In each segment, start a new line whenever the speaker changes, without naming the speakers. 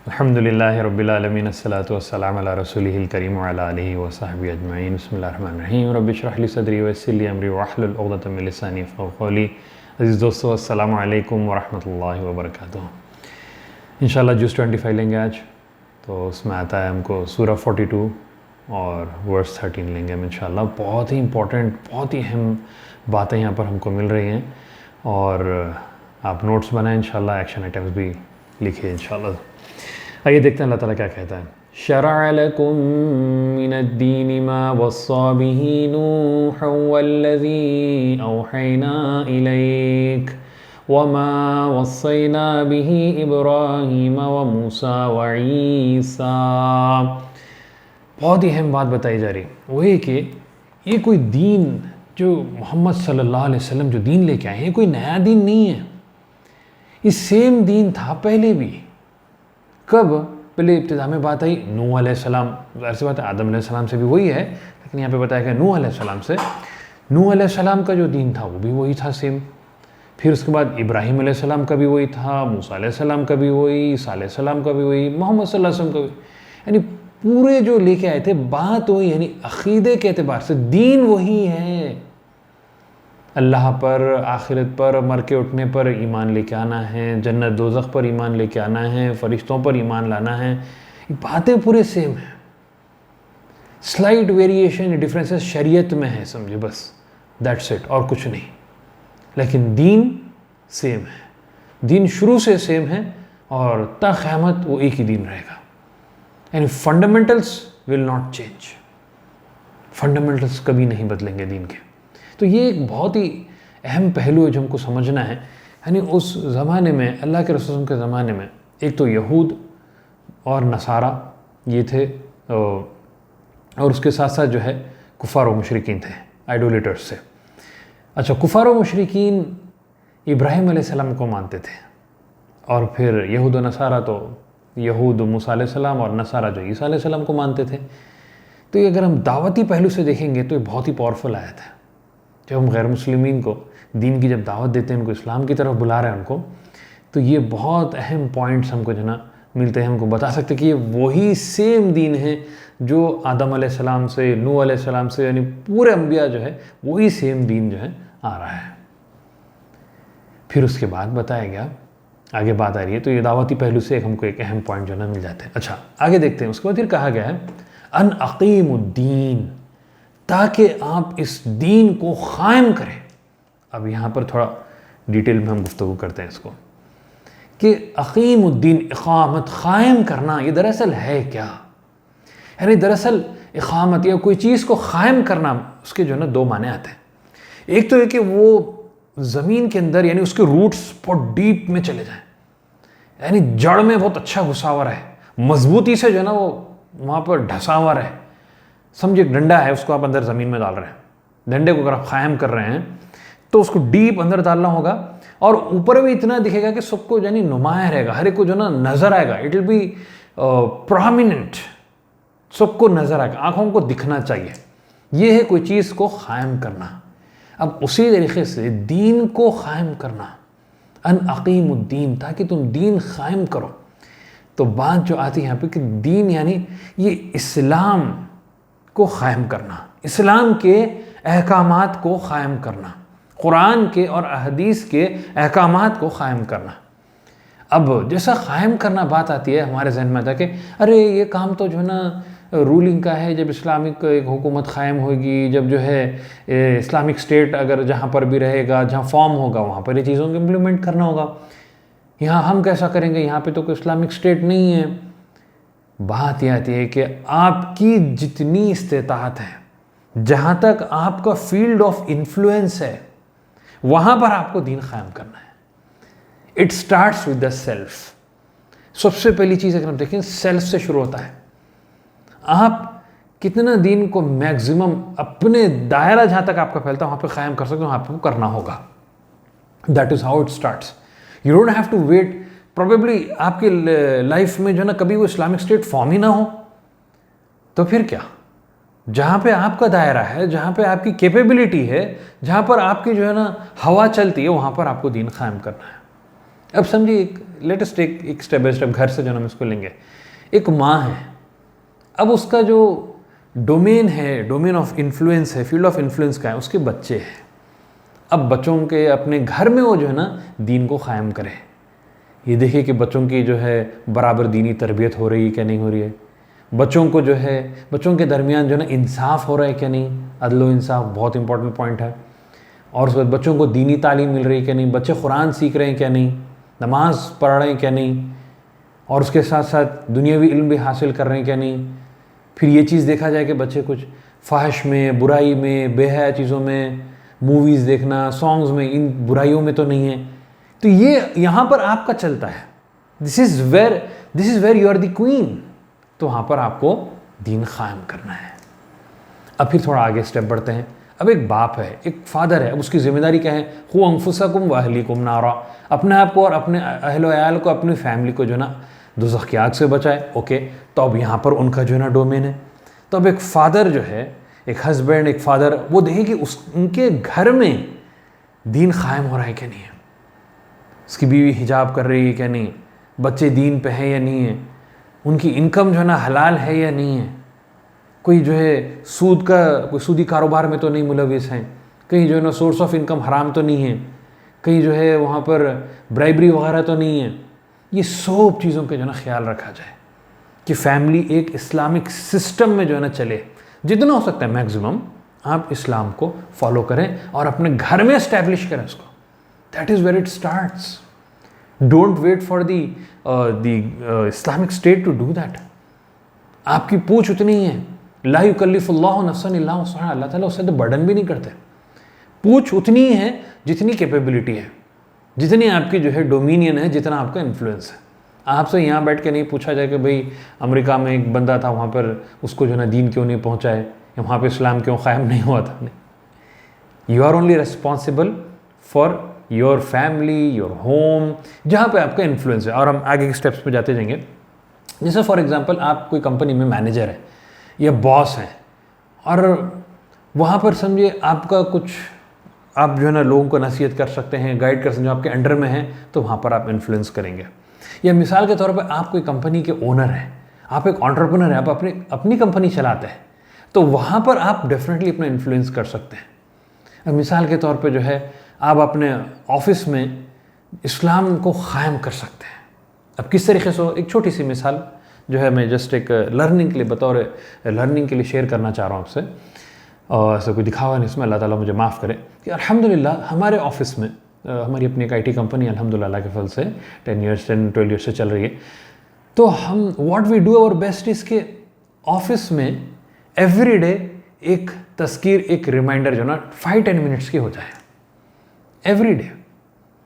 अल्हम्दुलिल्लाहि रब्बिल आलमीन अस्सलातु वस्सलामु अला रसूलिहिल करीम व अला आलिहि व सहबिहि अजमईन बिस्मिल्लाहिर रहमानिर रहीम रब्बि इश्रह ली सदरी व यस्सिर ली अमरी वहलुल उक़दतम मिन लिसानी यफ़क़हू क़ौली। अज़ीज़ दोस्तों, अस्सलामु अलैकुम व रहमतुल्लाहि व बरकातुहू। इंशाअल्लाह जुज़ 25 लेंगे आज, तो उसमें आता है हमको सूरह 42 और वर्स 13 लेंगे हम इंशाअल्लाह। बहुत ही इम्पोर्टेंट, बहुत ही अहम बातें यहाँ पर हमको मिल रही हैं और आप नोट्स बनाएं इंशाअल्लाह, एक्शन आइटम्स भी लिखिए इंशाअल्लाह। आइए देखते हैं अल्लाह ताला क्या कहता है। शरअ लकुम मिनद्दीनि मा वस्सा बिही नूहन वल्लज़ी औहैना इलैक वमा वस्सैना बिही इब्राहीम व मूसा व ईसा। बहुत ही अहम बात बताई जा रही, वही कि ये कोई दीन जो मोहम्मद सल्लल्लाहु अलैहि वसल्लम जो दीन लेके आए हैं, कोई नया दीन नहीं है। ये सेम दीन था पहले भी। कब? पहले इब्तिदा में बात आई नूह अलैहिस्सलाम, ज़ाहिर सी बात है आदम अलैहिस्सलाम से भी वही है, लेकिन यहाँ पे बताया गया नूह अलैहिस्सलाम से। नूह अलैहिस्सलाम का जो दीन था वो भी वही था सेम। फिर उसके बाद इब्राहीम अलैहिस्सलाम का भी वही था, मूसा अलैहिस्सलाम का भी वही, ईसा अलैहिस्सलाम का भी वही, मोहम्मद सल्लल्लाहु अलैहि वसल्लम का भी। यानी पूरे जो लेके आए थे बात वही, यानी अक़ीदे के एतबार से दीन वही है। अल्लाह पर, आखिरत पर, मर के उठने पर ईमान लेके आना है, जन्नत दोज़ख पर ईमान लेके आना है, फ़रिश्तों पर ईमान लाना है, ये बातें पूरे सेम हैं। स्लाइट वेरिएशन, डिफरेंसेस शरीयत में है, समझे, बस दैट्स इट, और कुछ नहीं। लेकिन दीन सेम है, दीन शुरू से सेम है और ता क़यामत वो एक ही दीन रहेगा। यानी fundamentals will not change, fundamentals कभी नहीं बदलेंगे दीन के। तो ये एक बहुत ही अहम पहलू है जो हमको समझना है। यानी उस ज़माने में, अल्लाह के रसूल के ज़माने में, एक तो यहूद और नसारा ये थे, और उसके साथ साथ जो है कुफ़ार व मुशरिकीन थे, आइडोलेटर्स थे। अच्छा, कुफ़ार व मुशरिकीन इब्राहीम अलैहिस्सलाम को मानते थे, और फिर यहूद व नसारा, तो यहूद मूसा अलैहिस्सलाम और नसारा जो ईसा अलैहिस्सलाम को मानते थे। तो ये अगर हम दावती पहलू से देखेंगे तो ये बहुत ही पावरफुल आयत है। जब हम गैर मुस्लिमीन को दीन की जब दावत देते हैं, उनको इस्लाम की तरफ बुला रहे हैं उनको, तो ये बहुत अहम पॉइंट्स हमको जो ना मिलते हैं, हमको बता सकते हैं कि ये वही सेम दीन है जो आदम अलैहिस्सलाम से, नूह अलैहिस्सलाम से, यानी पूरे अंबिया जो है वही सेम दीन जो है आ रहा है। फिर उसके बाद बताया गया, आगे बात आ रही है, तो ये दावती पहलू से हमको एक अहम पॉइंट जो ना मिल जाते हैं। अच्छा, आगे देखते हैं। उसके बाद फिर कहा गया है अन अक़ीमुद्दीन, ताकि आप इस दीन को क़ायम करें। अब यहाँ पर थोड़ा डिटेल में हम गुफ्तगू करते हैं इसको, कि अक़ीमुद्दीन, इक़ामत, क़ायम करना, ये दरअसल है क्या? यानी दरअसल इक़ामत या कोई चीज़ को क़ायम करना, उसके जो है ना दो माने आते हैं। एक तो है कि वो ज़मीन के अंदर, यानी उसके रूट्स बहुत डीप में चले जाएं, यानी जड़ में बहुत अच्छा घुसा हुआ है, मजबूती से जो है ना वो वहाँ पर ढसा हुआ है। समझिए एक डंडा है, उसको आप अंदर ज़मीन में डाल रहे हैं, डंडे को अगर आप क़ायम कर रहे हैं तो उसको डीप अंदर डालना होगा, और ऊपर भी इतना दिखेगा कि सबको यानी नुमाया रहेगा, हर एक को जो ना नज़र आएगा, इट विल बी प्रोमिनेंट, सबको नज़र आएगा, आँखों को दिखना चाहिए। ये है कोई चीज़ को क़ायम करना। अब उसी तरीके से दीन को क़ायम करना, अन अक़ीमुद्दीन, ताकि तुम दीन क़ायम करो। तो बात जो आती है यहाँ पे कि दीन यानी ये इस्लाम को क़ायम करना, इस्लाम के अहकामात को क़ायम करना, कुरान के और अहदीस के अहकामात को क़ायम करना। अब जैसा क़ायम करना बात आती है, हमारे जहन में आता है कि अरे ये काम तो जो है ना रूलिंग का है, जब इस्लामिक एक हुकूमत क़ायम होगी, जब जो है इस्लामिक स्टेट अगर जहाँ पर भी रहेगा, जहाँ फॉर्म होगा, वहाँ पर ये चीज़ों को इम्प्लीमेंट करना होगा। यहाँ हम कैसा करेंगे, यहाँ पे तो कोई इस्लामिक स्टेट नहीं है। बात यह आती है कि आपकी जितनी इस्तेताअत है, जहाँ तक आपका फील्ड ऑफ इन्फ्लुएंस है, वहाँ पर आपको दीन क़ायम करना है। It starts with the self. सबसे पहली चीज़ अगर हम देखें, सेल्फ से शुरू होता है। आप कितना दीन को मैक्सिमम अपने दायरा जहाँ तक आपका फैलता है वहाँ पे क़ायम कर सकते हो, वहाँ पे करना होगा। That is how it starts. You don't have to wait. Probably आपकी लाइफ में जो है ना कभी वो इस्लामिक स्टेट फॉर्म ही ना हो, तो फिर क्या? जहाँ पे आपका दायरा है, जहाँ पे आपकी कैपेबिलिटी है, जहाँ पर आपकी जो है ना हवा चलती है, वहाँ पर आपको दीन क़ायम करना है। अब समझिए, लेटेस्ट टेक एक स्टेप बाय स्टेप घर से जो हम इसको लेंगे। एक माँ है, अब उसका जो डोमेन है, डोमेन ऑफ इन्फ्लुएंस है, फील्ड ऑफ इन्फ्लुएंस का है, उसके बच्चे हैं। अब बच्चों के अपने घर में वो जो है ना दीन को क़ायम करे। ये देखिए कि बच्चों की जो है बराबर दीनी तरबियत हो रही है क्या नहीं हो रही है, बच्चों को जो है बच्चों के दरमियान जो है ना इंसाफ हो रहा है क्या नहीं, अदल व इंसाफ बहुत इंपॉर्टेंट पॉइंट है। और उसके बाद बच्चों को दीनी तालीम मिल रही है क्या नहीं, बच्चे कुरान सीख रहे हैं क्या नहीं, नमाज पढ़ रहे हैं क्या नहीं, और उसके साथ साथ दुनियावी इल्म भी हासिल कर रहे हैं क्या नहीं। फिर ये चीज़ देखा जाए कि बच्चे कुछ फ़ाहिश में, बुराई में, बेहया चीज़ों में, मूवीज़ देखना, सॉन्ग्स में, इन बुराइयों में तो नहीं है। तो ये यहाँ पर आपका चलता है, this is where you are the queen. तो वहाँ पर आपको दीन क़ायम करना है। अब फिर थोड़ा आगे स्टेप बढ़ते हैं। अब एक बाप है, एक फादर है, अब उसकी ज़िम्मेदारी क्या है, खु अंफुसकुम व अहलीकुम नारा, अपने आप को और अपने अहलो अयाल को, अपनी फैमिली को जो है ना दोज़ख की आग से बचाए। ओके, तो अब यहाँ पर उनका जो है ना डोमेन है। तो अब एक फ़ादर जो है, एक हस्बैंड, एक फ़ादर, वो देखे कि उनके घर में दीन क़ायम हो रहा है क्या नहीं है, उसकी बीवी हिजाब कर रही है क्या नहीं, बच्चे दीन पे हैं या नहीं है, उनकी इनकम जो है ना हलाल है या नहीं है, कोई जो है कोई सूदी कारोबार में तो नहीं मुलविस हैं, कहीं जो है ना सोर्स ऑफ इनकम हराम तो नहीं है, कहीं जो है वहाँ पर ब्राइबरी वगैरह तो नहीं है। ये सब चीज़ों का जो है ना ख्याल रखा जाए कि फैमिली एक इस्लामिक सिस्टम में जो है ना चले। जितना हो सकता है मैक्सिमम आप इस्लाम को फॉलो करें और अपने घर में इस्टेब्लिश करें उसको। That is where it starts. Don't wait for the Islamic state to do that. आपकी पूछ उतनी ही है, ला युकल्लिफुल्लाहु नफ्सन इल्ला वुसअहा, अल्लाह ताला उससे तो बर्डन भी नहीं करते। पूछ उतनी ही है जितनी कैपेबिलिटी है, जितनी आपकी जो है डोमिनियन है, जितना आपका इन्फ्लुएंस है। आपसे यहाँ बैठ के नहीं पूछा जाए कि भाई अमेरिका में एक बंदा था, वहाँ पर उसको जो है ना दीन क्यों नहीं पहुँचाए, या वहाँ पर इस्लाम क्यों क़ायम नहीं हुआ था। You are only responsible for your family, your home, जहाँ पे आपका इन्फ्लुएंस है। और हम आगे के स्टेप्स पे जाते जाएंगे। जैसे फॉर एग्जांपल आप कोई कंपनी में मैनेजर है या बॉस हैं, और वहाँ पर समझिए आपका कुछ, आप जो है ना लोगों को नसीहत कर सकते हैं, गाइड कर सकते हैं, जो आपके अंडर में हैं, तो वहाँ पर आप इन्फ्लुएंस करेंगे। या मिसाल के तौर पर आप कोई कंपनी के ओनर हैं, आप एक एंटरप्रेन्योर हैं, आप अपनी कंपनी चलाते हैं, तो वहाँ पर आप डेफिनेटली अपना इन्फ्लुएंस कर सकते हैं। अब मिसाल के तौर पे जो है आप अपने ऑफिस में इस्लाम को क़ायम कर सकते हैं। अब किस तरीके से हो, एक छोटी सी मिसाल जो है मैं जस्ट एक लर्निंग के लिए, बतौर लर्निंग के लिए शेयर करना चाह रहा हूँ आपसे, और ऐसा कोई दिखावा नहीं इसमें, अल्लाह ताला मुझे माफ़ करे, कि अल्हम्दुलिल्लाह हमारे ऑफिस में, हमारी अपनी एक IT कंपनी अल्हम्दुलिल्लाह के फल से 10-12 ईयर्स से चल रही है। तो हम what we do our best is के ऑफिस में एवरी डे एक तज़कीर, एक रिमाइंडर जो ना 5-10 मिनट्स की हो जाए एवरी डे।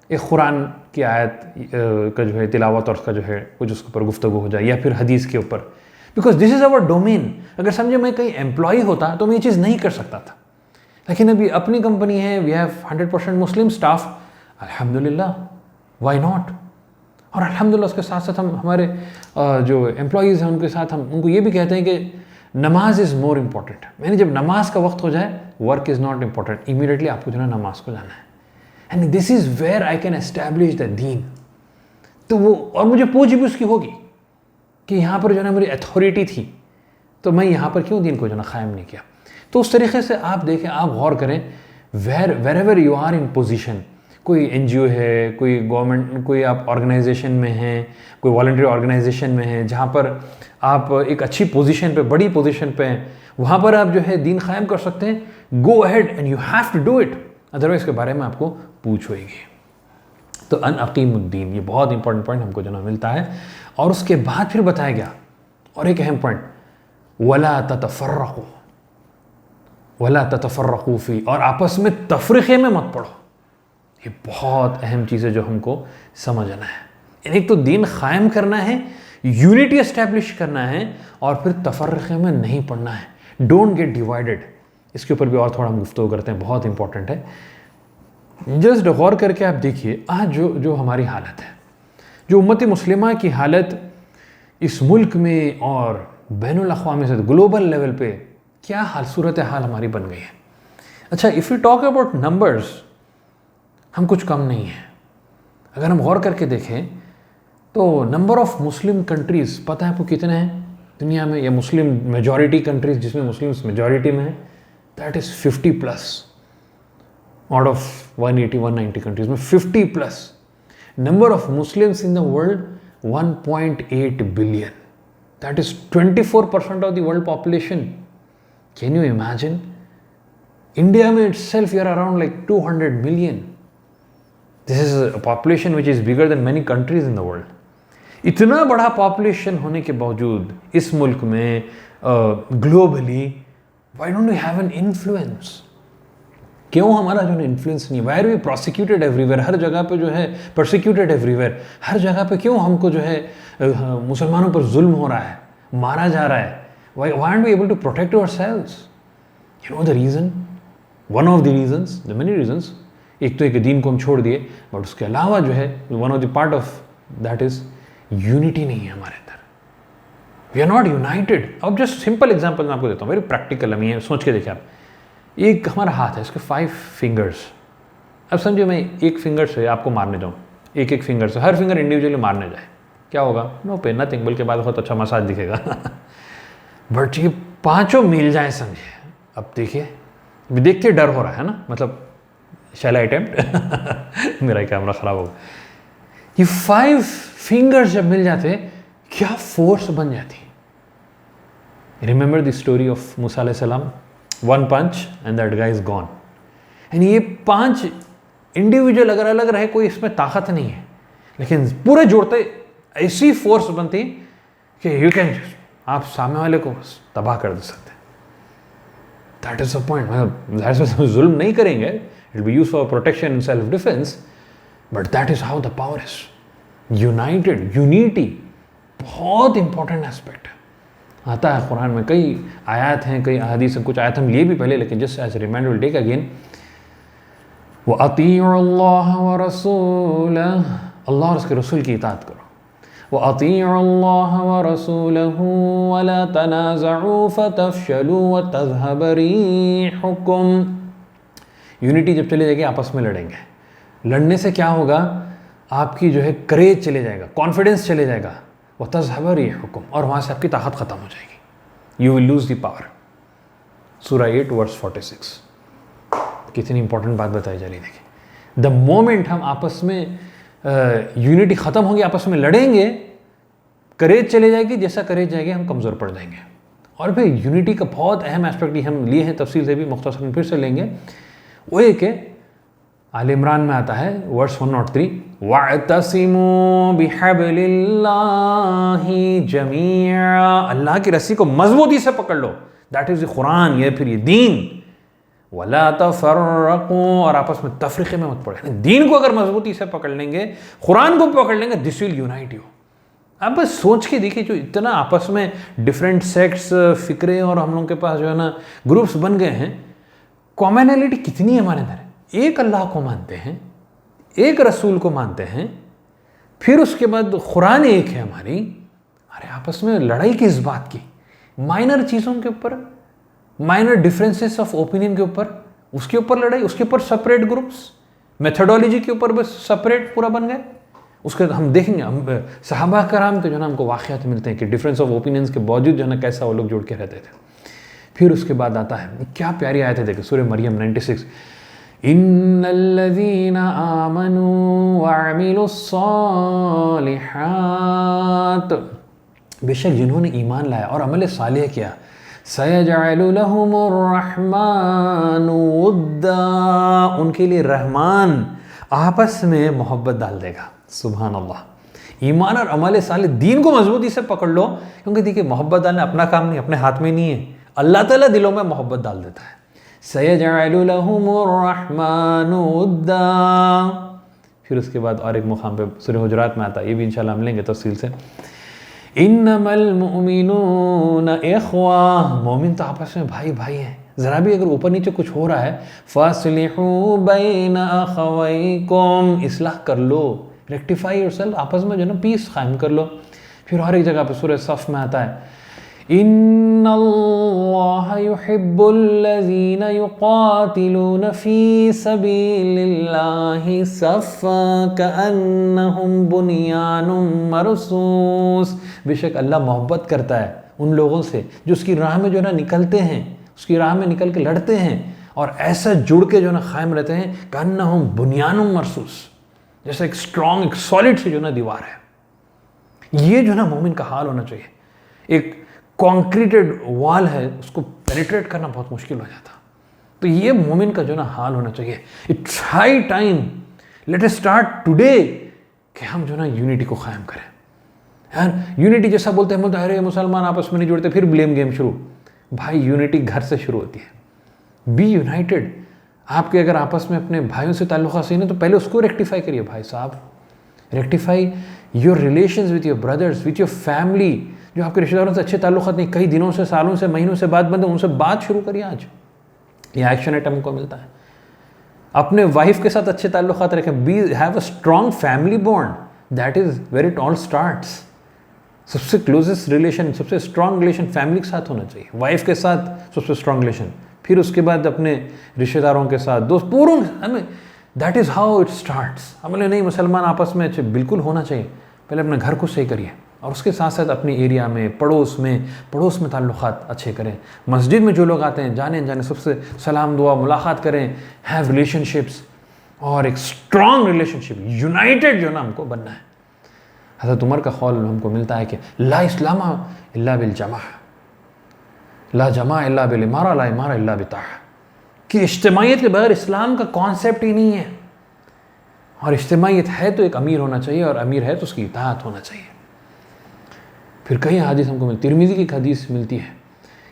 एक कुरान की आयत का जो है तिलावत और उसका जो है कुछ उसके ऊपर गुफ्तगू हो जाए, या फिर हदीस के ऊपर, because this is our domain. अगर समझे मैं कहीं एम्प्लॉय होता तो मैं ये चीज़ नहीं कर सकता था, लेकिन अभी अपनी कंपनी है, वी हैव 100% मुस्लिम स्टाफ, अल्हम्दुलिल्लाह, व्हाई नॉट। और अल्हम्दुलिल्लाह उसके साथ साथ हम हमारे जो एम्प्लॉयज़ हैं उनके साथ हम उनको ये भी कहते हैं कि नमाज इज़ मोर इम्पॉर्टेंट। यानी जब नमाज का वक्त हो जाए, work is not important, immediately आपको जो है नमाज को जाना है। And this is where I can establish the दीन। तो वो, और मुझे पूछ भी उसकी होगी कि यहाँ पर जो है ना मेरी अथॉरिटी थी, तो मैं यहाँ पर क्यों दीन को जो है ना क़ायम नहीं किया। तो उस तरीके से आप देखें, आप गौर करें, wherever you are in position, कोई NGO है, कोई गवर्नमेंट, कोई आप ऑर्गेनाइजेशन में हैं, कोई वॉलंटरी ऑर्गेनाइजेशन में हैं, जहाँ पर आप एक अच्छी पोजीशन पे, बड़ी पोजीशन पे हैं, वहाँ पर आप जो है दीन क़ायम कर सकते हैं। Go ahead and you have to do it, otherwise इसके बारे में आपको पूछ होगी। तो अन अकीमुद्दीन, ये बहुत इंपॉर्टेंट पॉइंट हमको जो ना मिलता है। और उसके बाद फिर बताया गया और एक अहम पॉइंट, वला ततफ़र्रक़ू फ़ी, और आपस में तफरीक़े में मत पढ़ो। ये बहुत अहम चीज़ है जो हमको समझना है। एक तो दीन क़ायम करना है, यूनिटी एस्टैब्लिश करना है, और फिर तफर्रक़े में नहीं पढ़ना है। Don't get divided. इसके ऊपर भी और थोड़ा हम गुफ्तगू करते हैं, बहुत इंपॉर्टेंट है। जस्ट गौर करके आप देखिए, आज जो हमारी हालत है, जो उम्मत मुस्लिमा की हालत इस मुल्क में और बैनुल अक़वामी से ग्लोबल लेवल पे क्या हाल, सूरत हाल हमारी बन गई है। अच्छा, if you talk about numbers, हम कुछ कम नहीं हैं। अगर हम गौर करके देखें तो नंबर ऑफ मुस्लिम कंट्रीज़ पता है आपको कितने हैं दुनिया में, या मुस्लिम मेजॉरिटी कंट्रीज़ जिसमें मुस्लिम्स मेजॉरिटी में है, that is 50+। Out of 180-190 countries में 50+। Number of Muslims in the world 1.8 billion, that is 24% of the world population. Can you imagine? India में itself you are around like 200 million. This is a population which is bigger than many countries in the world. इतना बड़ा population होने के बावजूद इस मुल्क में globally why don't we have an influence? क्यों हमारा जो है इन्फ्लुएंस नहीं है? Why are we prosecuted everywhere? हर जगह पे जो है परसिक्यूटेड एवरीवेयर, हर जगह पे क्यों हमको जो है मुसलमानों पर जुल्म हो रहा है, मारा जा रहा है? Why aren't we able to protect ourselves? You know the reason, one of the reasons, the many reasons, एक तो एक दीन को हम छोड़ दिए, बट उसके अलावा जो है one of the part of that is unity नहीं है हमारे अंदर। We are not united. अब जस्ट सिंपल एग्जांपल मैं आपको देता हूँ, वेरी प्रैक्टिकल। हम ये सोच के देखिए आप, एक हमारा हाथ है, इसके 5 फिंगर्स। अब समझिए मैं एक फिंगर से आपको मारने जाऊँ, एक एक फिंगर से, हर फिंगर इंडिविजुअली मारने जाए, क्या होगा? नो पेन नथिंग, बल्कि बाद बहुत अच्छा मसाज दिखेगा। बट ये 5 मिल जाए, समझिए। अब देखिए, देख के डर हो रहा है ना, मतलब शैल आई अटेम्प्ट? मेरा कैमरा ख़राब होगा। ये 5 फिंगर्स जब मिल जाते, क्या फोर्स बन जाती। Remember the story of Musa अलैहि सलाम, 1 punch and that guy is gone. And ये 5 इंडिविजुअल अगर अलग रहे, कोई इसमें ताकत नहीं है, लेकिन पूरे जोड़ते ऐसी फोर्स बनती कि यू कैन, आप सामने वाले को तबाह कर दे सकते। That is the point. मतलब जुल्म नहीं करेंगे, it will be used for protection and self defence, but that is how the power is United. Unity बहुत इंपॉर्टेंट एस्पेक्ट है। आता है कुरान में, कई आयत हैं, कई अहादीस हैं, कुछ आयत हम लिए भी पहले, लेकिन just as reminder will take again. वो अतीउल्लाह व रसूलह, अल्लाह और उसके रसूल की इताअत करो। वो अतीउल्लाह व रसूलहु व ला तनाज़उ फतफ़शलू व तज़हब रिहुकुम। यूनिटी जब चली जाएगी, आपस में लड़ेंगे, लड़ने से क्या होगा? आपकी जो है करेज चले जाएगा, कॉन्फिडेंस चले जाएगा, व तज़हब रिहुकुम, और वहाँ से आपकी ताकत ख़त्म हो जाएगी। You will lose the power. सूरा 8 वर्स 46। कितनी इंपॉर्टेंट बात बताई जा रही है, देखिए। द मोमेंट हम आपस में यूनिटी ख़त्म होगी, आपस में लड़ेंगे, करेज चले जाएगी, जैसा करेज जाएगी हम कमज़ोर पड़ जाएंगे। और फिर यूनिटी का बहुत अहम एस्पेक्ट हम लिए हैं, तफसील से भी मुख्तसरन फिर से लेंगे। वो एक है, आल इमरान में आता है वर्स 103, वअतसिमू बिहब्लिल्लाहि जमीआ, अल्लाह की रस्सी को मजबूती से पकड़ लो, दैट इज़ द कुरान, ये फिर ये दीन। वला तफर्रकू, और आपस में तफरीक़े में मत पड़े। दीन को अगर मजबूती से पकड़ लेंगे, कुरान को पकड़ लेंगे, दिस विल यूनाइट यू। आप बस सोच के देखिए, जो इतना आपस में डिफरेंट सेक्ट्स, फिक्रे, और हम लोग के पास जो है ना ग्रुप्स बन गए हैं, कॉमनैलिटी कितनी है हमारे अंदर। एक अल्लाह को मानते हैं, एक रसूल को मानते हैं, फिर उसके बाद कुरान एक है हमारी। अरे आपस में लड़ाई किस बात की? माइनर चीज़ों के ऊपर, माइनर डिफरेंसेस ऑफ ओपिनियन के ऊपर, उसके ऊपर लड़ाई, उसके ऊपर सेपरेट ग्रुप्स, मेथोडोलॉजी के ऊपर बस सेपरेट पूरा बन गए। उसके हम देखेंगे, हम सहाबा कराम के जो ना हमको वाक़यात मिलते हैं कि डिफरेंस ऑफ ओपिनियंस के बावजूद जो है ना कैसा वो लोग जुड़ के रहते थे। फिर उसके बाद आता है, क्या प्यारी आयत है, देखिए सूरह मरियम 96, इन्नल्लज़ीना आमनू वअमिलुस्सालिहात, बेशक जिन्होंने ईमान लाया और अमल सालिह किया, सयजअलु लहुमुर्रहमानु वुद्दा, उनके लिए रहमान आपस में मोहब्बत डाल देगा। सुभान अल्लाह। ईमान और अमल सालिह, दीन को मजबूती से पकड़ लो, क्योंकि देखिए मोहब्बत डालना अपना काम नहीं, अपने हाथ में नहीं है, अल्लाह ताला दिलों में मोहब्बत डाल देता है। सयजअलु लहुमुर्रहमानु वुद्दा। फिर उसके बाद और एक मुकाम पे सूरह हुजुरात में आता है, ये भी इंशाल्लाह हम लेंगे तफसील से। इन्नमल मुमिनूना इख्वा, मोमिन तो आपस में भाई भाई हैं। ज़रा भी अगर ऊपर नीचे कुछ हो रहा है, फासलिहू बैन अखवैकुम, इस्लाह कर लो, रेक्टिफाई योरसेल्फ, आपस में जो ना पीस कायम कर लो। फिर और एक जगह पर सूरह सफ में आता है, इन्नल्लाह युहिब्बुल्लज़ीना युक़ातिलूना फ़ी सबीलिल्लाहि सफ़्फ़न कअन्नहुम बुनियानुम मरसूस। बेशक अल्लाह मोहब्बत करता है उन लोगों से जो उसकी राह में जो ना निकलते हैं, उसकी राह में निकल के लड़ते हैं और ऐसा जुड़ के जो ना कायम रहते हैं, कअन्नहुम बुनियानुम मरसूस, जैसे एक स्ट्रॉन्ग, एक सॉलिड सी जो ना दीवार है। ये जो ना मोमिन का हाल होना चाहिए। एक कॉन्क्रीटेड वॉल है, उसको पेनिट्रेट करना बहुत मुश्किल हो जाता। तो ये मोमिन का जो ना हाल होना चाहिए। It's high time, let us start today कि हम जो ना यूनिटी को कायम करें। यार यूनिटी जैसा बोलते हैं अरे मुसलमान आपस में नहीं जुड़ते, फिर ब्लेम गेम शुरू। भाई यूनिटी घर से शुरू होती है। Be united. आपके अगर आपस में अपने भाइयों से ताल्लुक़ात सही नहीं तो पहले उसको रेक्टिफाई करिए भाई साहब। Rectify your relations with your brothers, with your family. जो आपके रिश्तेदारों से अच्छे ताल्लुक़ात नहीं, कई दिनों से, सालों से, महीनों से बात बंद है, उनसे बात शुरू करिए आज। ये एक्शन आइटम को मिलता है। अपने वाइफ के साथ अच्छे ताल्लुक़ात रखें। Be have a strong family bond, that is where it all starts. सबसे क्लोजेस्ट रिलेशन, सबसे स्ट्रॉन्ग रिलेशन फैमिली के साथ होना चाहिए। वाइफ के साथ सबसे स्ट्रॉन्ग रिलेशन, फिर उसके बाद अपने रिश्तेदारों के साथ, दोस्त, पूरों, हमें that is how it starts. हम बोले नहीं मुसलमान आपस में अच्छे, बिल्कुल होना चाहिए। पहले अपने घर को सही करिए और उसके साथ साथ अपने एरिया में, पड़ोस में ताल्लुक़ात अच्छे करें। मस्जिद में जो लोग आते हैं, जाने अनजाने सबसे सलाम दुआ मुलाकात करें। हैव रिलेशनशिप्स और एक स्ट्रॉन्ग रिलेशनशिप, यूनाइटेड जो ना हमको बनना है। हज़रत उमर का कौल हमको मिलता है कि ला इस्लामा इल्ला बिल जमा, ला जमा इल्ला बिल इमारा, ला इमारा इल्ला बिताह। कि इज्तिमाइयत के बगैर इस्लाम का कॉन्सेप्ट ही नहीं है। और इज्तिमाइयत है तो एक अमीर होना चाहिए, और अमीर है तो उसकी इताअत होना चाहिए। फिर कई हदीस हमको मिलती, तिरमिज़ी की एक हदीस मिलती है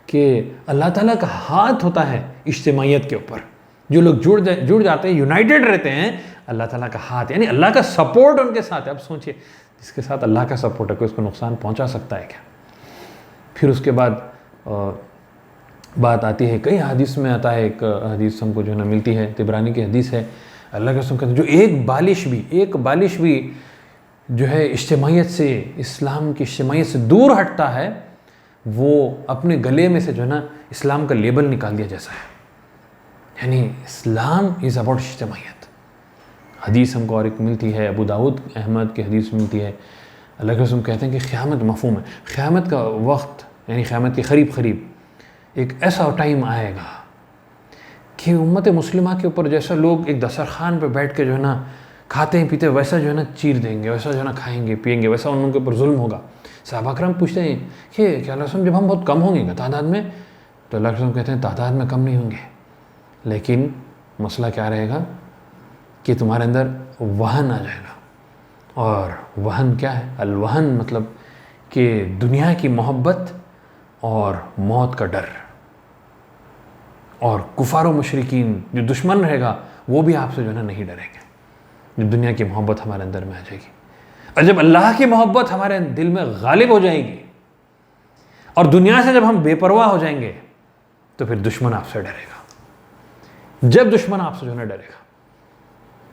कि अल्लाह ताला का हाथ होता है इज्तिमाइयत के ऊपर। जो लोग जुड़ जाते हैं, यूनाइटेड रहते हैं, अल्लाह ताला का हाथ, यानी अल्लाह का सपोर्ट उनके साथ है। अब सोचिए, जिसके साथ अल्लाह का सपोर्ट है, कोई उसको नुकसान पहुंचा सकता है क्या? फिर उसके बाद बात आती है, कई हदीस में आता है, एक हदीस हमको जो है ना मिलती है, तिबरानी की हदीस है। अल्लाह के रसूल कहते हैं जो एक बालिश भी जो है इज्तिमाइयत से, इस्लाम की इज्तिमाइयत से दूर हटता है, वो अपने गले में से जो है ना इस्लाम का लेबल निकाल दिया जैसा है। यानी इस्लाम इज़ अबाउट इज्तिमाइयत। हदीस हमको और एक मिलती है, अबू दाऊद अहमद की हदीस मिलती है। अल्लाह के रसूल कहते हैं कि क़यामत मफ़हूम है, क़यामत का वक्त, यानी क़यामत के करीब एक ऐसा टाइम आएगा कि उम्मत मुस्लिमा के ऊपर जैसा लोग एक दस्तरखान पे बैठ के जो है ना खाते हैं पीते, वैसा जो है ना चीर देंगे, वैसा जो है ना खाएंगे पिएंगे, वैसा उनके ऊपर जुल्म होगा। सहाबा करम पूछते हैं कि क्या अल्लाह जब हम बहुत कम होंगे तादाद में? तो अल्लाह के रसूल कहते हैं तादाद में कम नहीं होंगे, लेकिन मसला क्या रहेगा कि तुम्हारे अंदर वहन आ जाएगा। और वहन क्या है? अलवहन मतलब कि दुनिया की मोहब्बत और मौत का डर। और कुफार व मुशरिकीन जो दुश्मन रहेगा वो भी आपसे जो है ना नहीं डरेंगे। जब दुनिया की मोहब्बत हमारे अंदर में आ जाएगी, और जब अल्लाह की मोहब्बत हमारे दिल में गालिब हो जाएगी, और दुनिया से जब हम बेपरवाह हो जाएंगे, तो फिर दुश्मन आपसे डरेगा। जब दुश्मन आपसे जो है ना डरेगा,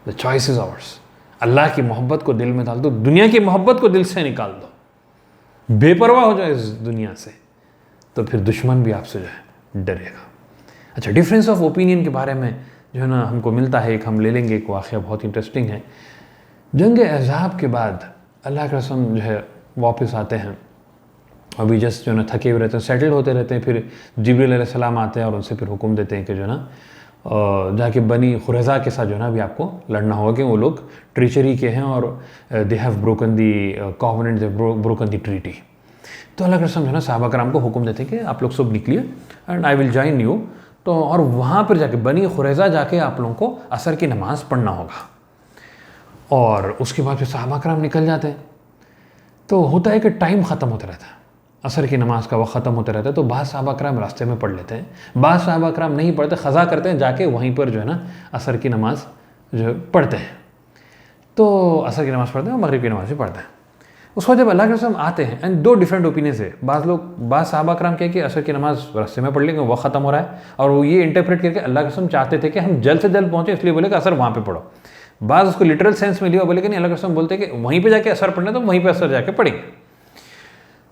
द चॉइस इज आवर्स। अल्लाह की मोहब्बत को दिल में डाल दो, दुनिया की मोहब्बत को दिल से निकाल दो, बेपरवाह हो जाए इस दुनिया से, तो फिर दुश्मन भी आपसे जो है डरेगा। अच्छा, डिफरेंस ऑफ ओपिनियन के बारे में जो है ना हमको मिलता है, एक हम ले लेंगे, एक वाक़या बहुत इंटरेस्टिंग है। जंग अहज़ाब के बाद अल्लाह के रसूल जो है वापस आते हैं, अभी जस्ट जो है ना थके हुए रहते हैं, सेटल होते रहते हैं। फिर जिब्रील अलैहिस्सलाम आते हैं और उनसे फिर हुक्म देते हैं कि जो है ना जाके बनी खुरैज़ा के साथ जो है ना अभी आपको लड़ना होगा, कि वो लोग ट्रीचरी के हैं और they have broken the covenant, they broken the treaty. तो अल्लाह के रसूल जो है ना सहाबा कराम को हुक्म देते हैं कि आप लोग सब निकलिए and I will join you. तो और वहाँ पर जाके बनी खुरैज़ा जाके आप लोगों को असर की नमाज़ पढ़ना होगा। और उसके बाद फिर सहाबा कराम निकल जाते हैं। तो होता है कि टाइम ख़त्म होता रहता है, असर की नमाज़ का वक्त ख़त्म होता रहता है। तो बाद सहाबा कराम रास्ते में पढ़ लेते हैं, बाद सहाबा कराम नहीं पढ़ते, ख़ज़ा करते हैं, जाके वहीं पर जो है ना असर की नमाज़ जो पढ़ते हैं। तो असर की नमाज़ पढ़ते हैं और मगरिब की नमाज़ भी पढ़ते हैं। उसको जब अल्लाह के रसूल आते हैं, एंड दो डिफरेंट ओपिनियन है। बाद सहाबा कराम कहे कि असर की नमाज़ रास्ते में पढ़ लेंगे, वक्त ख़त्म हो रहा है, और वो ये इंटरप्रेट करके अल्लाह के रसूल चाहते थे कि हम जल्द से जल्द पहुँचे, इसलिए बोले कि असर वहाँ पर पढ़ो। बाद उसको लिटरल सेंस में लिया, बोले कि नहीं, अल्लाह के रसूल बोलते कि वहीं पे जाके असर पढ़ना, तो वहीं पे असर जाके पढ़ेंगे।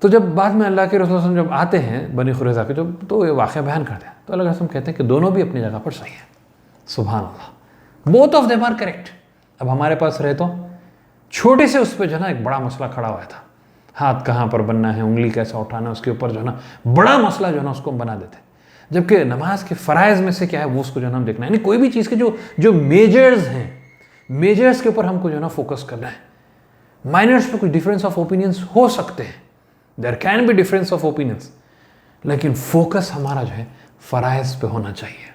तो जब बाद में अल्लाह के रसूल जब आते हैं बनी खुरैज़ा के, जब तो ये वाक़या बयान करते हैं, तो अल्लाह के रसूल कहते हैं कि दोनों भी अपनी जगह पर सही है। सुभान अल्लाह, both of them are correct. अब हमारे पास रहे तो छोटे से उस पर जो है ना एक बड़ा मसला खड़ा हुआ था, हाथ कहाँ पर बनना है, उंगली कैसा उठाना है, उसके ऊपर जो है ना बड़ा मसला जो है ना उसको हम बना देते हैं। जबकि नमाज के फ़राइज़ में से क्या है वो उसको जो है ना हम देखना है, यानी कोई भी चीज़ के जो मेजर्स हैं, मेजर्स के ऊपर हमको जो है ना फोकस करना है। माइनर्स पे कुछ डिफरेंस ऑफ ओपिनियंस हो सकते हैं, there can be difference of opinions, लेकिन फोकस हमारा जो है फ़राइज़ पे होना चाहिए।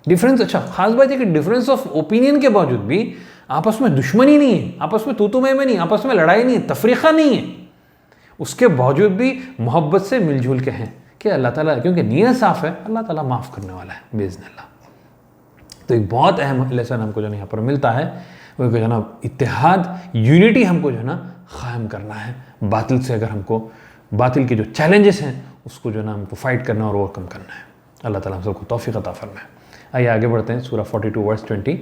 डिफरेंस, अच्छा खास बात है कि डिफरेंस ऑफ ओपिनियन के बावजूद भी आपस में दुश्मनी नहीं है, आपस में तू मैं नहीं, आपस में लड़ाई नहीं है, तफरीक़ा नहीं है, उसके बावजूद भी मोहब्बत से मिलजुल के हैं कि अल्लाह ताला, क्योंकि नीयत साफ़ है, अल्लाह ताला माफ़ करने वाला है बिइज़्निल्लाह। तो एक बहुत अहम लेसन हमको जो है यहाँ पर मिलता है, वो जो है ना इत्तेहाद, यूनिटी हमको जो है ना क़ायम करना है। बातिल से अगर हमको, बातिल के जो चैलेंजेस हैं उसको जो है ना हमको फाइट करना और ओवरकम करना है। अल्लाह ताला हम सबको तौफ़ीक़ अता फ़रमाए। आइए आगे बढ़ते हैं। सूरा 42 वर्स 20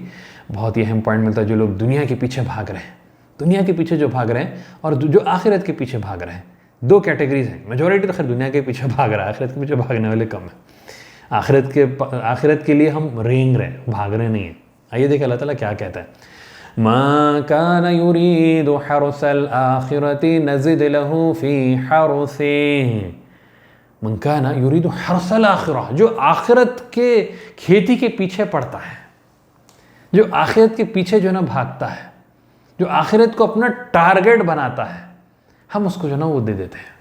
बहुत ही अहम पॉइंट मिलता है। जो लोग दुनिया के पीछे भाग रहे हैं, दुनिया के पीछे जो भाग रहे हैं और जो आखिरत के पीछे भाग रहे हैं, दो कैटेगरीज हैं। मेजॉरिटी तो खैर दुनिया के पीछे भाग रहा है, आखिरत के पीछे भागने वाले कम है। आखिरत के लिए हम रेंग रहे, भाग रहे नहीं हैं। आइए देखिए अल्लाह ताला क्या कहता है, मा कान युरीदु हर्सल आखिरति नज़िद लहू फी हर्सिही। मन कान युरीदु हर्सल आखिरा, जो आखिरत के खेती के पीछे पड़ता है, जो आखिरत के पीछे जो ना भागता है, जो आखिरत को अपना टारगेट बनाता है, हम उसको जो ना वो दे देते हैं।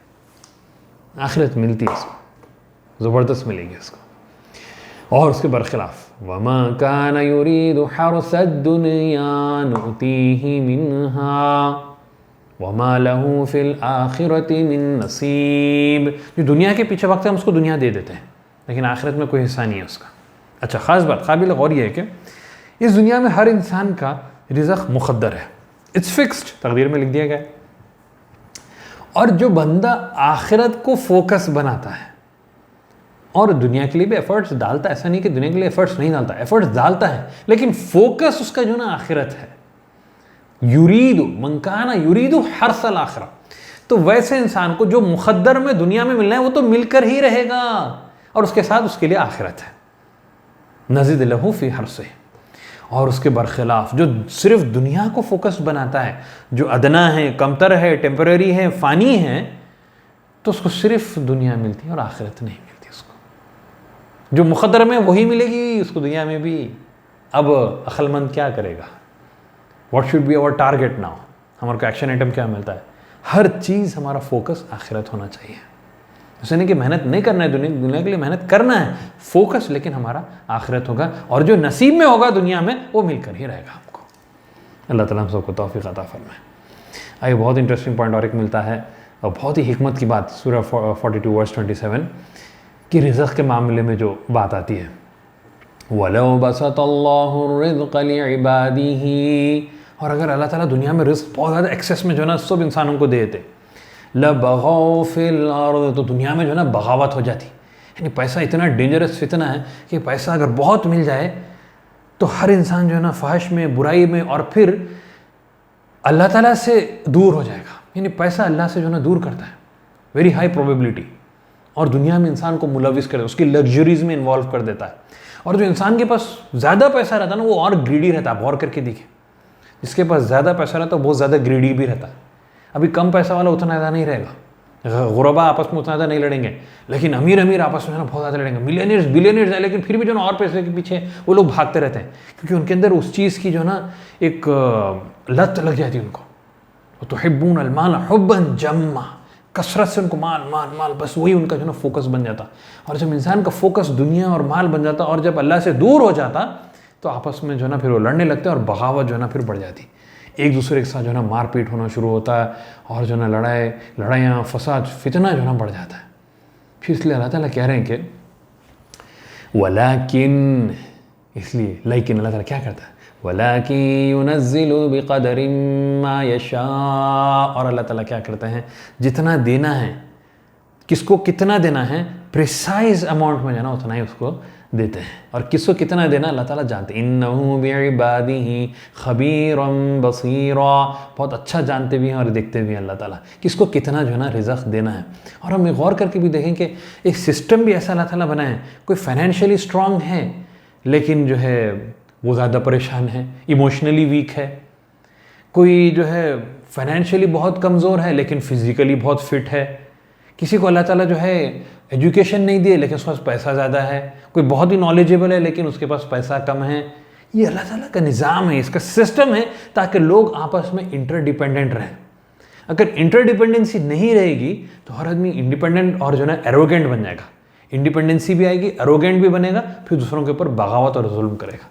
आखिरत मिलती है उसको, ज़बरदस्त मिलेगी उसको। और उसके बरखिलाफ वमा कान युरीदु हर्सद दुनिया नुतीही मिन्हा वमा लहू फिल आखिरति मिन नसीब। जो दुनिया के पीछे भागते हैं हम उसको दुनिया दे देते हैं, लेकिन आखिरत में कोई हिस्सा नहीं है उसका। अच्छा, ख़ास बात काबिल गौर ये है कि इस दुनिया में हर इंसान का रिज़्क़ मुक़द्दर है, इट्स फिक्स्ड, तकदीर में लिख दिया गया है। और जो बंदा आखिरत को फोकस बनाता है और दुनिया के लिए भी एफर्ट्स डालता है, ऐसा नहीं कि दुनिया के लिए एफर्ट्स नहीं डालता, एफर्ट्स डालता है, लेकिन फोकस उसका जो ना आखिरत है। युरीदु मन काना युरीदु हर्सल आखिरा, तो वैसे इंसान को जो मुक़द्दर में दुनिया में मिलना है वो तो मिलकर ही रहेगा, और उसके साथ उसके लिए आखिरत है। नज़िद लहू फी हर्सिही। और उसके बरखिलाफ जो सिर्फ दुनिया को फोकस बनाता है, जो अदना है, कमतर है, टेम्पररी है, फ़ानी है, तो उसको सिर्फ दुनिया मिलती है और आखिरत नहीं मिलती उसको। जो मुक़द्दर में वही मिलेगी उसको दुनिया में भी। अब अक्लमंद क्या करेगा? What should be our target now? हमारे को एक्शन आइटम क्या मिलता है? हर चीज़ हमारा फोकस आखिरत होना चाहिए। ऐसा नहीं कि मेहनत नहीं करना है, दुनिया के लिए मेहनत करना है, फोकस लेकिन हमारा आखिरत होगा, और जो नसीब में होगा दुनिया में वो मिलकर ही रहेगा हमको। अल्लाह ताला हम सबको तौफीक अता फरमाए। आइए बहुत इंटरेस्टिंग पॉइंट और एक मिलता है, और बहुत ही हिकमत की बात, सूरा 42 वर्स 27 कि रिज़्क़ के मामले में जो बात आती है, वलौ बसतल्लाहु रिज़्क़ लिइबादिही, और अगर अल्लाह ताला दुनिया में रिज़्क़ बहुत ज़्यादा एक्सेस में जो ना सब इंसानों को दे देते, लबग़ौ फिल अर्ज़, तो दुनिया में जो है ना बगावत हो जाती। यानी पैसा इतना डेंजरस फितना है कि पैसा अगर बहुत मिल जाए तो हर इंसान जो है ना फ़ाहिश में, बुराई में, और फिर अल्लाह ताला से दूर हो जाएगा। यानी पैसा अल्लाह से जो है ना दूर करता है, वेरी हाई प्रोबेबिलिटी, और दुनिया में इंसान को मुलविस कर देता है, उसकी लग्जरीज में इन्वॉल्व कर देता है। और जो इंसान के पास ज़्यादा पैसा रहता है ना वो और ग्रीडी रहता है। गौर करके देखिए, जिसके पास ज़्यादा पैसा रहता है वो बहुत ज़्यादा ग्रीडी भी रहता है। अभी कम पैसा वाला उतना ज़्यादा नहीं रहेगा, गुरबा आपस में उतना ज़्यादा नहीं लड़ेंगे, लेकिन अमीर आपस में ना बहुत ज़्यादा लड़ेंगे। मिलियनियर्स बिलियनियर्स है, लेकिन फिर भी जो ना और पैसे के पीछे वो लोग भागते रहते हैं, क्योंकि उनके अंदर उस चीज़ की जो ना एक लत लग जाती है उनको। तुहिब्बून अल माल हुब्बन जम्मा, कसरत से उनको माल माल माल, बस वही उनका जो ना फोकस बन जाता। और जब इंसान का फोकस दुनिया और माल बन जाता, और जब अल्लाह से दूर हो जाता, तो आपस में जो ना फिर वो लड़ने लगते हैं, और बगावत जो ना फिर बढ़ जाती, एक दूसरे के साथ जो ना मारपीट होना शुरू होता है, और जो ना लड़ाइयाँ फसाद फितना जो ना बढ़ जाता है। फिर इसलिए अल्लाह ताला कह रहे हैं कि वलाकिन, इसलिए लेकिन अल्लाह ताला क्या करता है, वलाकिन युनज़्ज़िलु बिक़दरिन मा यशा, और अल्लाह ताला क्या करते हैं, जितना देना है, किसको कितना देना है, प्रिसाइज अमाउंट में जाना उतना ही उसको देते हैं, और किसको कितना देना अल्लाह ताला जानते हैं। इन्नहु बिइबादिही खबीरम बसीरा, बहुत अच्छा जानते भी हैं और देखते भी हैं अल्लाह ताला किसको कितना जो है ना रिज़्क़ देना है। और हम गौर करके भी देखें कि एक सिस्टम भी ऐसा अल्लाह ताला बनाए, कोई फाइनेंशियली स्ट्रांग है लेकिन जो है वो ज़्यादा परेशान है, इमोशनली वीक है, कोई जो है फाइनेंशियली बहुत कमज़ोर है लेकिन फिज़िकली बहुत फिट है, किसी को अल्लाह ताला जो है एजुकेशन नहीं दिए लेकिन उसके पास पैसा ज़्यादा है, कोई बहुत ही नॉलेजेबल है लेकिन उसके पास पैसा कम है। ये अल्लाह ताला का निज़ाम है, इसका सिस्टम है ताकि लोग आपस में इंटरडिपेंडेंट रहें। अगर इंटरडिपेंडेंसी नहीं रहेगी तो हर आदमी इंडिपेंडेंट और जो है ना एरोगेंट बन जाएगा। इंडिपेंडेंसी भी आएगी, एरोगेंट भी बनेगा, फिर दूसरों के ऊपर बगावत और जुल्म करेगा।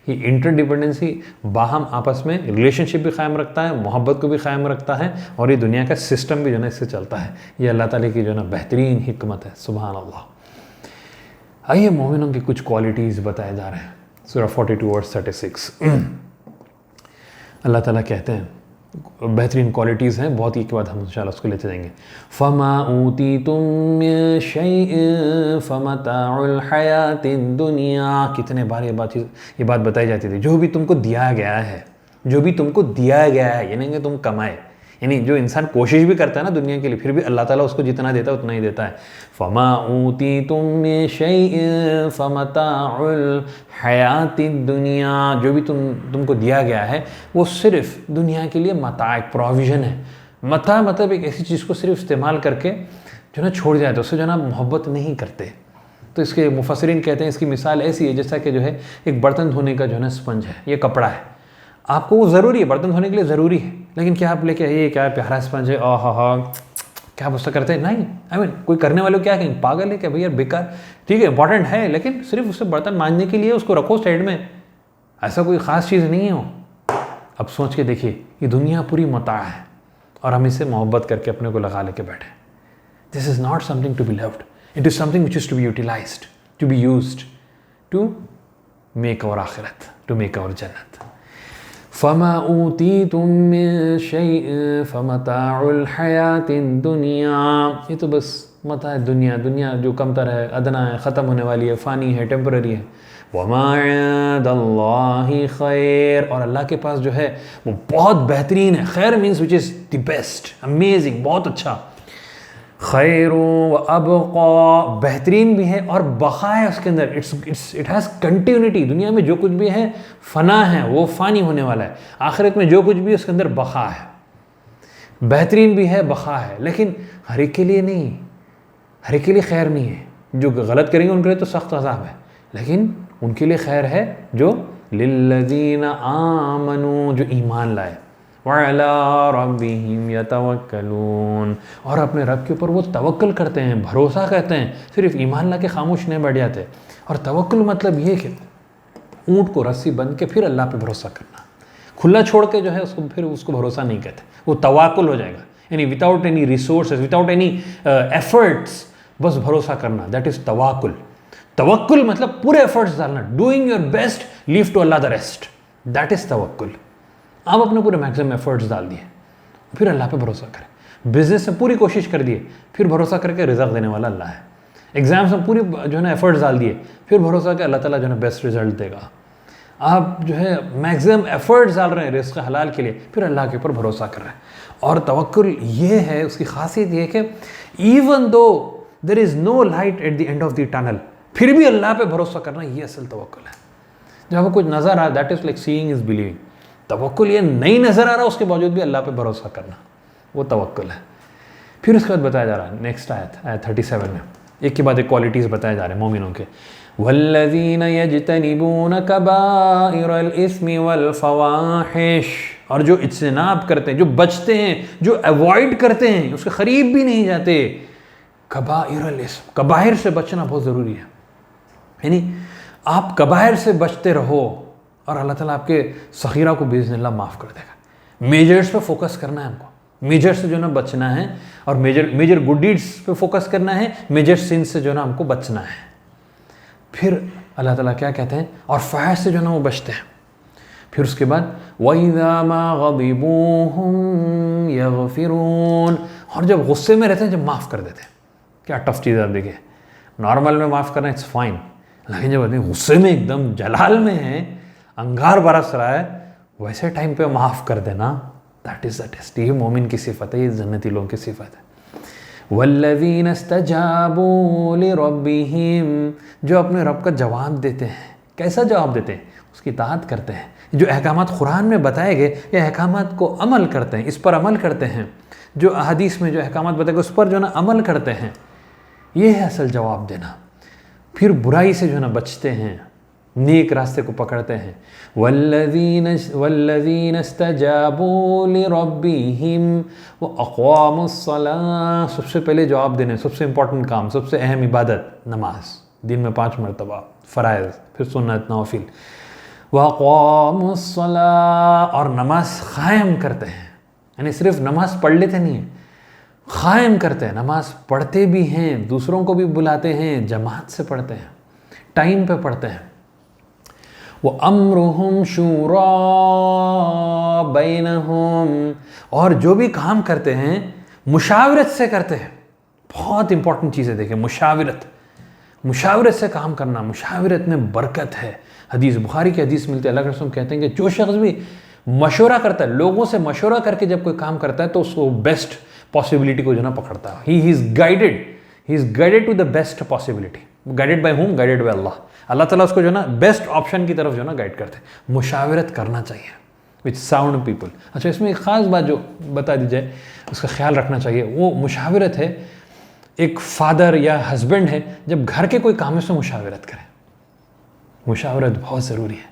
ये इंटरडिपेंडेंसी बाहम आपस में रिलेशनशिप भी कायम रखता है, मोहब्बत को भी कायम रखता है, और ये दुनिया का सिस्टम भी जो है ना इससे चलता है। ये अल्लाह ताला की जो है ना बेहतरीन हिकमत है, सुभान अल्लाह। आइए मोमिनों की कुछ क्वालिटीज़ बताए जा रहे हैं। सूरह 42 वर्स 36 अल्लाह ताला कहते हैं, बेहतरीन क्वालिटीज़ हैं बहुत ही, के बाद हम इंशाल्लाह उसको लेते जाएंगे। फ़मा ऊतीतुम मिन शैइन फ़मताउल हयातिद दुनिया, कितने बार ये बात बताई जाती थी, जो भी तुमको दिया गया है, जो भी तुमको दिया गया है, यानी कि तुम कमाए, यानी जो इंसान कोशिश भी करता है ना दुनिया के लिए, फिर भी अल्लाह ताला उसको जितना देता है उतना ही देता है। फ़मा ऊतीतुम मिन शैइन फ़मताउल हयातिद दुनिया, जो भी तुमको दिया गया है वो सिर्फ दुनिया के लिए मता, एक प्रोविज़न है। मता मतलब एक ऐसी चीज़ को सिर्फ इस्तेमाल करके जो ना छोड़ जाए, तो उससे जो ना मोहब्बत नहीं करते। तो इसके मुफस्सिरीन कहते हैं इसकी मिसाल ऐसी है जैसा कि जो है एक बर्तन धोने का जो है ना स्पंज है, ये कपड़ा है, आपको वो ज़रूरी है, बर्तन धोने के लिए ज़रूरी है, लेकिन क्या आप लेके ये क्या प्यारा स्पंज है, हा हा क्या आप उससे करते हैं? नहीं, आई मीन कोई करने वाले क्या कहेंगे, पागल है क्या भैया, बेकार, ठीक है इंपॉर्टेंट है लेकिन सिर्फ उससे बर्तन मांजने के लिए उसको रखो साइड में, ऐसा कोई ख़ास चीज़ नहीं है वो। अब सोच के देखिए, ये दुनिया पूरी मता है और हम इससे मोहब्बत करके अपने को लगा लेके बैठे। This is not something to be loved, it is something which is to be utilised, to be used to make our आखिरत, टू मेक आवर जन्नत। फ़मा ऊतीतुम मिन शैइन फ़मताउल हयातिद दुनिया, ये तो बस मता है दुनिया, दुनिया जो कमतर है, अदना है, ख़त्म होने वाली है, फ़ानी है, टेम्पररी है। वमा इंदल्लाहि खैर, और अल्लाह के पास जो है वो बहुत बेहतरीन है। खैर means which is the best, amazing, बहुत अच्छा। खैरु व अबक़ा, बेहतरीन भी है और बक़ा है उसके अंदर, इट हैज़ कंटिन्यूटी। दुनिया में जो कुछ भी है फ़ना है, वो फ़ानी होने वाला है। आखिरत में जो कुछ भी उसके अंदर बक़ा है, बेहतरीन भी है, बक़ा है, लेकिन हर एक के लिए नहीं, हर एक के लिए खैर नहीं है। जो गलत करेंगे उनके लिए तो सख्त अज़ाब है, लेकिन उनके लिए खैर है जो लिल्लज़ीना आमनू, जो ईमान लाए, वअला रब्बिहिम यतवक्कलून, और अपने रब के ऊपर वो तवक्कुल करते हैं, भरोसा करते हैं, सिर्फ ईमान ला के खामोश नहीं बैठ जाते। और तवक्कुल मतलब ये कि ऊँट को रस्सी बंध के फिर अल्लाह पे भरोसा करना, खुला छोड़ के जो है उसको फिर उसको भरोसा नहीं कहते, वो तवक्कुल हो जाएगा, यानी without any resources, without any efforts, बस भरोसा करना, दैट इज़ तवक्कुल। तवक्कुल मतलब पूरे एफर्ट्स डालना, doing your best, leave to Allah the rest, that is तवक्कुल। आप अपने पूरे मैक्सिमम एफर्ट्स डाल दिए, फिर अल्लाह पे भरोसा करें। बिजनेस में पूरी कोशिश कर दिए, फिर भरोसा करके रिज़्क़ देने वाला अल्लाह है। एग्जाम्स में पूरी जो है ना एफर्ट्स डाल दिए, फिर भरोसा कि अल्लाह ताला जो है ना बेस्ट रिजल्ट देगा। आप जो है मैक्सिमम एफर्ट्स डाल रहे हैं रिज़्क़ हलाल के लिए, फिर अल्लाह के ऊपर भरोसा कर रहे हैं। और तवक्कुल ये है, उसकी खासियत ये है कि even though there is no light at the end of the tunnel, फिर भी अल्लाह पे भरोसा करना, ये असल तवक्कुल है। जब आपको कुछ नज़र आ, that is like seeing is believing. तवक्कुल ये नहीं नज़र आ रहा, उसके बावजूद भी अल्लाह पे भरोसा करना, वो तवक्कुल है। फिर उसके बाद बताया जा रहा है नेक्स्ट आयत 37 में, एक के बाद एक क्वालिटीज़ बताए जा रहे हैं मोमिनों के। वल्लज़ीना यजतनिबून कबाइरल इस्मि वल फवाहिश, और जो इज्तिनाब करते हैं, जो बचते हैं, जो अवॉइड करते हैं, उसके करीब भी नहीं जाते। कबाइरल इस्म, कबाइर से बचना बहुत ज़रूरी है, यानी आप कबाइर से बचते रहो और अल्लाह ताला आपके सग़ीरा को बिइज़्निल्लाह माफ़ कर देगा। मेजर्स पे फोकस करना है हमको, मेजर से जो ना बचना है, और मेजर गुड डीड्स पे फोकस करना है, मेजर सिन से जो ना हमको बचना है। फिर अल्लाह ताला क्या कहते हैं, और फ़ाहिश से जो ना वो बचते हैं। फिर उसके बाद वइज़ा मा ग़ज़िबू हुम यग़फ़िरून, और जब गुस्से में रहते हैं जब माफ़ कर देते हैं। क्या टफ चीज़ है, आप देखिए, नॉर्मल में माफ़ करना इट्स फाइन, लेकिन जब आदमी गुस्से में एकदम जलाल में है, अंगार बरस रहा है, वैसे टाइम पे माफ़ कर देना, दैट इज़ द टेस्ट। ये मोमिन की सिफत है, ये जन्नती लोगों की सिफत है। वल्लज़ीन इस्तजाबू लिरब्बिहिम, जो अपने रब का जवाब देते हैं। कैसा जवाब देते हैं? उसकी इताअत करते हैं। जो अहकामात कुरान में बताए गए, ये अहकामात को अमल करते हैं, इस पर अमल करते हैं। जो हदीस में जो अहकामात बताए गए उस पर जो ना अमल करते हैं, ये है असल जवाब देना। फिर बुराई से जो ना बचते हैं, नेक रास्ते को पकड़ते हैं। वल्लज़ीन इस्तजाबू लिरब्बिहिम व अक़ामुस्सलाह, सबसे पहले जवाब देने, सबसे इंपॉर्टेंट काम, सबसे अहम इबादत नमाज, दिन में 5 मरतबा फ़राइज़, फिर सुन्नत नवाफिल। व अक़ामुस्सलाह, और नमाज क़ायम करते हैं, यानी सिर्फ नमाज पढ़ लेते नहीं हैं, क़ायम करते हैं, नमाज पढ़ते भी हैं, दूसरों को भी बुलाते हैं, जमात से पढ़ते हैं, टाइम पे पढ़ते हैं। वो अम्रुहुम शूरा बैनहुम, और जो भी काम करते हैं मुशावरत से करते हैं। बहुत इंपॉर्टेंट चीज़ है, देखिए मुशावरत से काम करना, मुशावरत में बरकत है। हदीस बुखारी की हदीस मिलती है, अल्लाह के रसूल कहते हैं कि जो शख्स भी मशवरा करता है, लोगों से मशवरा करके जब कोई काम करता है तो उसको बेस्ट पॉसिबिलिटी को जो ना पकड़ता है। He is guided to the best possibility. Guided by whom? Guided by Allah. Allah ताला उसको जो ना बेस्ट ऑप्शन की तरफ जो ना गाइड करते हैं। मुशावरत करना चाहिए विथ साउंड पीपल। अच्छा, इसमें एक ख़ास बात जो बता दी जाए, उसका ख्याल रखना चाहिए। वो मुशावरत है, एक फादर या हस्बैंड है, जब घर के कोई काम से मुशावरत करें। मुशावरत बहुत ज़रूरी है।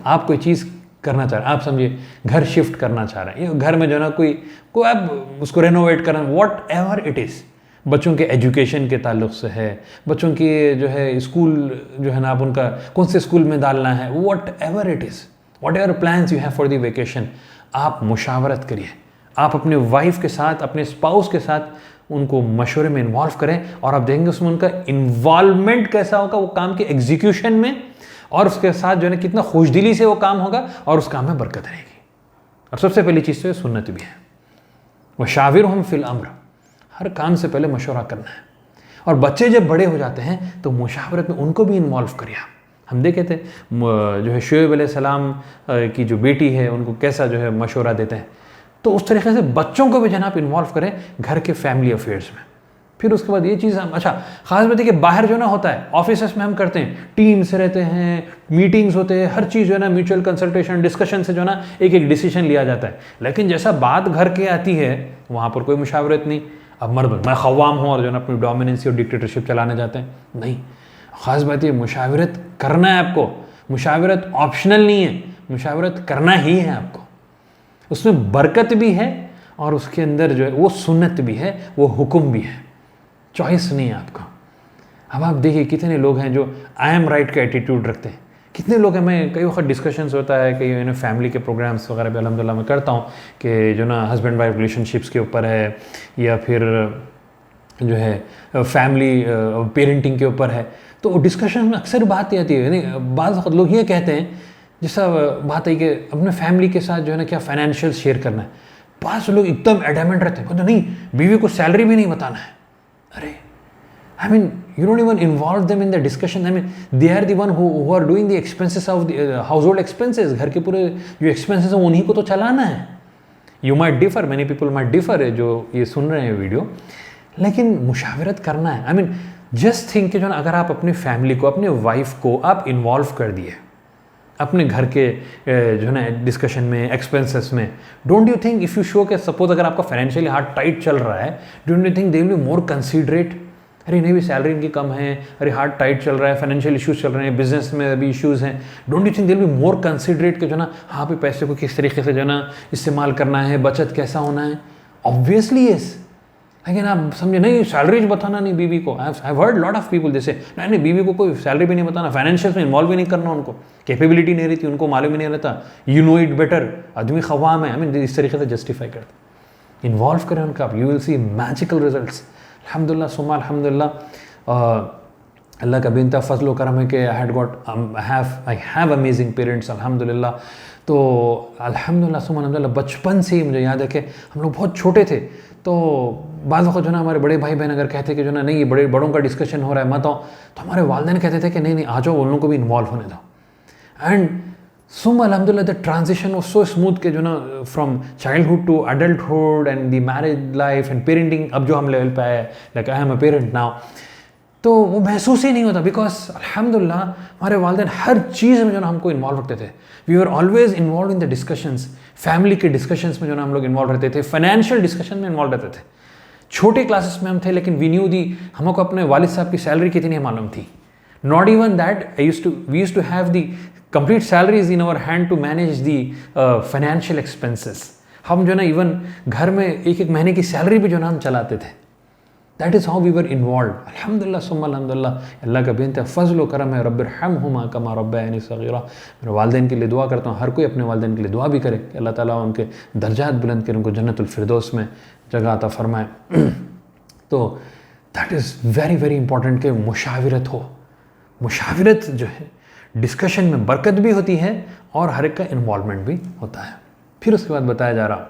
आप कोई चीज़ करना चाह रहे हैं, आप समझिए घर शिफ्ट करना चाह रहे हैं, घर में जो ना कोई आप उसको रेनोवेट करना, वॉट एवर इट इज़, बच्चों के एजुकेशन के ताल्लुक से है, बच्चों की जो है स्कूल जो है ना, आप उनका कौन से स्कूल में डालना है, what ever it is, what ever plans you have for the vacation, आप मुशावरत करिए। आप अपने वाइफ के साथ, अपने स्पाउस के साथ उनको मशवरे में इन्वॉल्व करें, और आप देखेंगे उसमें उनका इन्वॉल्वमेंट कैसा होगा वो काम के एग्जीक्यूशन में, और उसके साथ जो है कितना खुशदिली से वो काम होगा, और उस काम में बरकत रहेगी। और सबसे पहली चीज़ तो सुन्नत भी है, वशाविरहुम फिल अम्र, हर काम से पहले मशवरा करना है। और बच्चे जब बड़े हो जाते हैं तो मुशावरत में उनको भी इन्वॉल्व करिए। हम देखे थे जो है शुएब अलैहिस्सलाम की जो बेटी है, उनको कैसा जो है मशवरा देते हैं। तो उस तरीके से बच्चों को भी जनाब इन्वॉल्व करें घर के फैमिली अफेयर्स में। फिर उसके बाद ये चीज़ हम, अच्छा ख़ास बात है कि बाहर जो ना होता है, ऑफिस में हम करते हैं, टीम से रहते हैं, मीटिंग्स होते हैं, हर चीज़ जो है ना म्यूचुअल कंसल्टेशन डिस्कशन से जो ना एक डिसीजन लिया जाता है। लेकिन जैसा बात घर के आती है, वहाँ पर कोई मुशावरत नहीं। अब मर्द मैं ख़वाम हूँ और जो ना अपनी डोमिनेंसी और डिक्टेटरशिप चलाने जाते हैं, नहीं। ख़ास बात ये मुशावरत करना है आपको। मुशावरत ऑप्शनल नहीं है, मुशावरत करना ही है आपको। उसमें बरकत भी है और उसके अंदर जो है वो सुन्नत भी है, वो हुक्म भी है, चॉइस नहीं है आपका। अब आप देखिए कितने लोग हैं जो आई एम राइट का एटीट्यूड रखते हैं। कितने लोग हैं, मैं कई वक्त डिस्कशंस होता है, कई फैमिली के प्रोग्राम्स वगैरह भी अल्हम्दुलिल्लाह मैं करता हूँ कि जो ना हस्बैंड वाइफ रिलेशनशिप्स के ऊपर है, या फिर जो है फैमिली पेरेंटिंग के ऊपर है। तो डिस्कशन में अक्सर बात आती है, यानी बाज़ लोग ये कहते हैं, जैसा बात है कि अपने फैमिली के साथ जो है ना क्या फाइनेंशियल शेयर करना है। बाज़ लोग एकदम एडामेंट रहते हैं, तो नहीं बीवी को सैलरी भी नहीं बताना है। अरे I mean, you don't even involve them in the discussion. I mean, they are the one who are doing the expenses of the household expenses. घर के पूरे जो expenses हैं उन्हीं को तो चलाना है। You might differ, many people might differ है जो ये सुन रहे हैं वीडियो, लेकिन मुशावरत करना है। I mean, just think कि जो ना अगर आप अपनी फैमिली को, अपने वाइफ को आप इन्वॉल्व कर दिए अपने घर के जो है ना डिस्कशन में, एक्सपेंसेस में, don't you think if you show के सपोज अगर आपका फाइनेंशियली हार्ट टाइट चल रहा है, don't you think they will be more considerate. अरे नहीं भी सैलरी इनकी कम है, अरे हार्ट टाइट चल रहा है, फाइनेंशियल इश्यूज चल रहे हैं, बिजनेस में अभी इश्यूज हैं, don't you think they will be more considerate कि जो ना हाँ पे पैसे को किस तरीके से जो ना इस्तेमाल करना है, बचत कैसा होना है। Obviously yes. लेकिन आप समझे नहीं सैलरीज बताना नहीं बीवी को। I have heard lot of people जैसे नहीं बीवी को कोई सैलरी भी नहीं बताना, फाइनेंशियल में इन्वॉल्व भी नहीं करना, उनको कैपेबिलिटी नहीं रहती, उनको मालूम ही नहीं रहता, यू नो इट बेटर, आदमी ख़वाम है। आई मीन इस तरीके से जस्टिफाई करते। इन्वॉल्व करें उनका, you will see magical results. अल्हम्दुलिल्लाह सुम्मा अल्हम्दुलिल्लाह, अल्लाह का बेनता फजल करम है कि आई हैव अमेजिंग पेरेंट्स अल्हम्दुलिल्लाह। तो अल्हम्दुलिल्लाह सुम्मा अल्हम्दुलिल्लाह बचपन से ही मुझे याद है कि हम लोग बहुत छोटे थे, तो बाज़ वक़्त जो ना हमारे बड़े भाई बहन अगर कहते कि जो ना नहीं बड़ों का डिस्कशन हो रहा है मत आओ, तो हमारे वालिदैन कहते थे कि नहीं आ जाओ, उन लोगों को भी इन्वॉल्व होने दो। एंड सुम्मा अल्हम्दुलिल्लाह the transition was so smooth के जो ना from childhood to adulthood and the marriage life and parenting, अब जो हम लेवल पे आए like I am a parent now, तो वो महसूस ही नहीं होता बिकॉज अल्हम्दुलिल्लाह हमारे वालिदैन हर चीज़ में जो ना हमको इन्वॉल्व रखते थे। We were always involve in the discussions, family के डिस्कशंस में जो ना हम लोग इन्वॉल्व रहते थे, फाइनेंशियल डिस्कशन में इन्वॉल्व रहते थे। छोटे क्लासेस में हम थे लेकिन वी न्यू दी, हमको अपने वालिद साहब की सैलरी कितनी मालूम थी। Not even that we used to have the complete salaries in our hand to manage the financial expenses. हम जो ना इवन घर में एक महीने की सैलरी भी जो ना हम चलाते थे। That is how we were involve. अल्हम्दुलिल्लाह सुम्मा अल्हम्दुलिल्लाह, अल्लाह का बेनते फ़ज़ल व करम है, रब्बिरहम्हुमा कमा रब्बयानी सग़ीरा। मेरे वालिदैन के लिए दुआ करता हूँ, हर कोई अपने वालिदैन के लिए दुआ भी करे कि अल्लाह ताला उनके दर्जात बुलंद करे, उनको जन्नतुल फिरदौस में जगह अता फरमाए। तो that is very very important कि मुशाविरत हो। मुशाविरत जो है डिस्कशन में बरकत भी होती है और हर एक का इन्वॉल्वमेंट भी होता है। फिर उसके बाद बताया जा रहा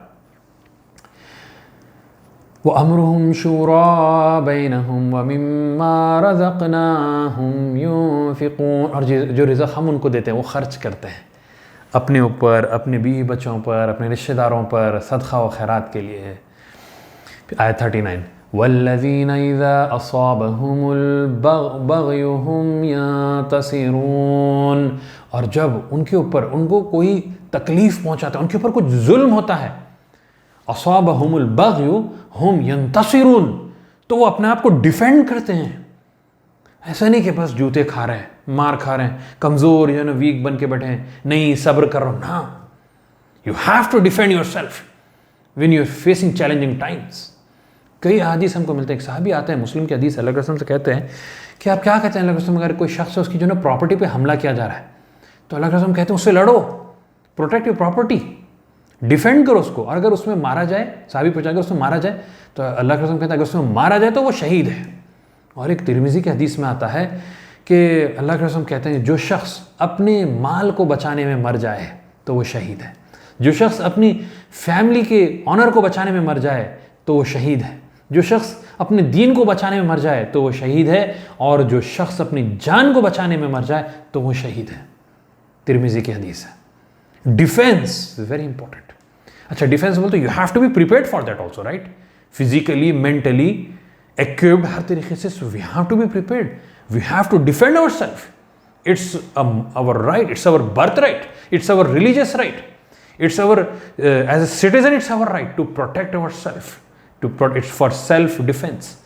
वो अमरुहुम शूरा बैनहुम व मिम्मा रज़क़नाहुम युनफ़िक़ून, और जो रिज़्क़ हम उनको देते हैं वो खर्च करते हैं अपने ऊपर, अपने बीवी बच्चों पर, अपने रिश्तेदारों पर, सदक़ा व खैरात के लिए। आयत 39, वल्लज़ीना इज़ा असाबहुमुल बग़यु हुम यंतसिरून, और जब उनके ऊपर उनको कोई तकलीफ़ पहुँचाता है, उनके ऊपर कुछ जुल्म होता है, असाबहुमुल बग़यु हुम यंतसिरून, तो वो अपने आप को डिफेंड करते हैं। ऐसा नहीं कि बस जूते खा रहे हैं, मार खा रहे हैं, कमज़ोर या ना वीक बन के बैठे हैं, नहीं सब्र कर रहा हूँ ना। You have to defend your self when you are facing challenging times. कई हदीस हमको मिलते हैं, एक साहबी आते हैं, मुस्लिम की हदीस, अल्लाह के रसूल से कहते हैं कि आप क्या कहते हैं अल्लाह के रसूल, अगर कोई शख्स है उसकी जो ना प्रॉपर्टी पे हमला किया जा रहा है, तो अल्लाह के रसूल कहते हैं उससे लड़ो, प्रोटेक्ट योर प्रॉपर्टी, डिफेंड करो उसको। और अगर उसमें मारा जाए, साहबी पूछा अगर उसमें मारा जाए, तो अल्लाह के रसूल कहते हैं अगर उसमें मारा जाए तो वो शहीद है। और एक तिरमिज़ी की हदीस में आता है कि अल्लाह के रसूल कहते हैं जो शख्स अपने माल को बचाने में मर जाए तो वो शहीद है, जो शख्स अपनी फैमिली के ऑनर को बचाने में मर जाए तो वो शहीद है, जो शख्स अपने दीन को बचाने में मर जाए तो वो शहीद है, और जो शख्स अपनी जान को बचाने में मर जाए तो वो शहीद है। तिरमिज़ी की हदीस है। Defence is very important. अच्छा, डिफेंस बोलते you have to be prepared for that also, right? Physically, mentally equipped हर तरीके से। so we have to be prepared, we have to defend ourselves. It's our right, it's our birthright, it's our religious right, it's our as a citizen it's our right to protect ourselves, it's for self defense.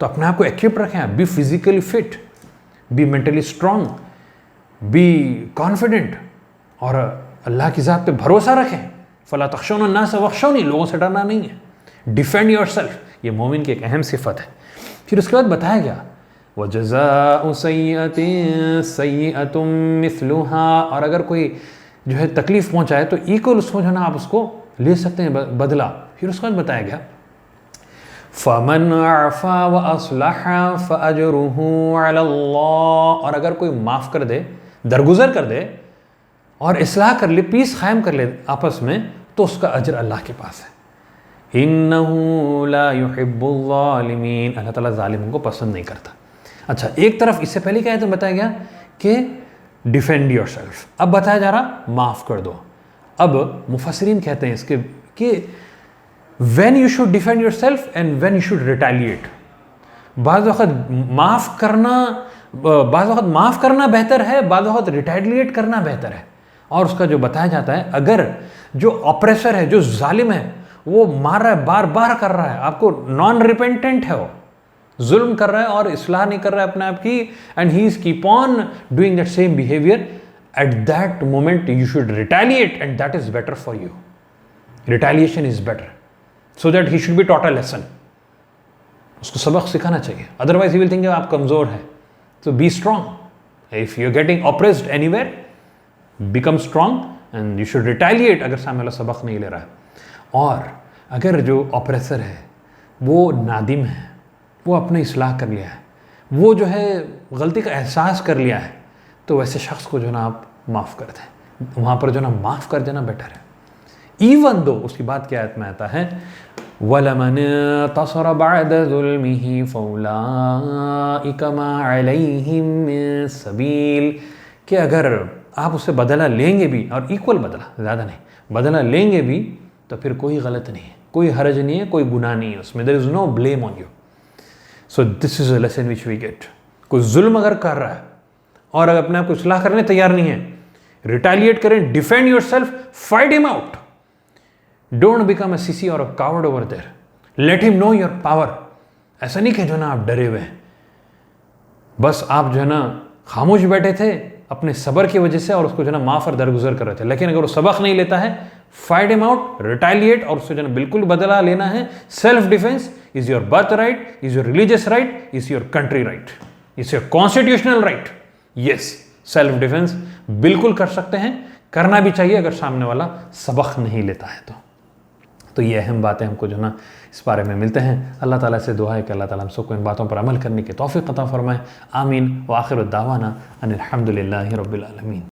तो अपने आप को equipped रखें, be physically fit, be mentally strong, be confident, और अल्लाह की ज़ात पे भरोसा रखें। फला तख़शौना अन्नास वख़शौनी, लोगों से डरना नहीं है। डिफेंड योर सेल्फ, ये मोमिन की एक अहम सिफत है। फिर उसके बाद बताया गया वजज़ाउ सय्यतिन सय्यतुम मिस्लुहा, और अगर कोई जो है तकलीफ़ पहुँचाए तो इक्वल उसको जो है ना आप उसको ले सकते हैं बदला। फिर उसके बाद बताया गया फ़मन अफ़ा व अस्लहा फ़अजरुहु अलल्लाह, और अगर कोई माफ़ कर दे, दरगुजर कर दे और इस्लाह कर ले, पीस कायम कर ले आपस में, तो उसका अजर अल्लाह के पास है। इन्नहु ला युहिब्बुल ज़ालिमीन, अल्लाह ताला ज़ालिमों को पसंद नहीं करता। अच्छा, एक तरफ इससे पहले क्या है तो बताया गया कि डिफेंड योर सेल्फ, अब बताया जा रहा माफ़ कर दो। अब मुफस्सिरीन कहते हैं इसके कि when you should defend your self and when you should retaliate. बाज़ वक़्त माफ़ करना बेहतर है, बाज़ वक़्त रिटेलिएट करना बेहतर है। और उसका जो बताया जाता है, अगर जो ऑप्रेसर है, जो जालिम है, वो मार रहा है, बार बार कर रहा है, आपको नॉन रिपेंटेंट है, वो जुल्म कर रहा है और इस्लाह नहीं कर रहा है अपने आप की, and he is keep on doing that same behaviour, at that moment you should retaliate and that is better for you. Retaliation is better so that he should be taught a lesson, उसको सबक सिखाना चाहिए, otherwise he will think आप कमज़ोर है। तो be strong, if you are getting oppressed anywhere, become strong and you should retaliate अगर सामने वाला सबक नहीं ले रहा है। और अगर जो ऑप्रेसर है वो नादिम है, वो अपने इस्लाह कर लिया है, वो जो है गलती का एहसास कर लिया है, तो वैसे शख्स को जो ना आप माफ़ कर दें, वहाँ पर जो ना माफ़ कर देना बेटर है। इवन दो उसकी बात क्या आयत में आता है, वलमन तसर बअद ज़ुल्मिही फउलाइका मा अलैहिम मिन सबील, कि अगर आप उससे बदला लेंगे भी, और इक्वल बदला, ज़्यादा नहीं, बदला लेंगे भी, तो फिर कोई गलत नहीं है, कोई हर्ज नहीं है, कोई गुनाह नहीं है उसमें, there is no blame on you. So this is a lesson which we get. कोई जुल्म अगर कर रहा है और अगर अपने आप को इस्लाह करने तैयार नहीं है, रिटेलिएट करें, defend your self, fight him out. Don't become a sissy और a coward over there, let him know your power. ऐसा नहीं कि जो ना आप डरे हुए हैं, बस आप जो है ना खामोश बैठे थे अपने सब्र की वजह से और उसको जो है ना माफ़ और दरगुजर कर रहे थे। लेकिन अगर वो सबक नहीं लेता है, फाइट हिम आउट, रिटेलिएट, और उससे जो है ना बिल्कुल बदला लेना है। Self defence is your birth right, is your religious right, is your country right, is your constitutional right. Yes, self defence बिल्कुल कर सकते हैं, करना भी चाहिए अगर सामने वाला सबक नहीं लेता है तो ये अहम बातें हमको जो ना इस बारे में मिलते हैं। अल्लाह ताला से दुआ है कि अल्लाह ताला हम सबको इन बातों पर अमल करने की तौफीक अता फरमाए। आमीन व आखिर दावाना अनिल हम्दुलिल्लाहि रब्बिल आलमीन।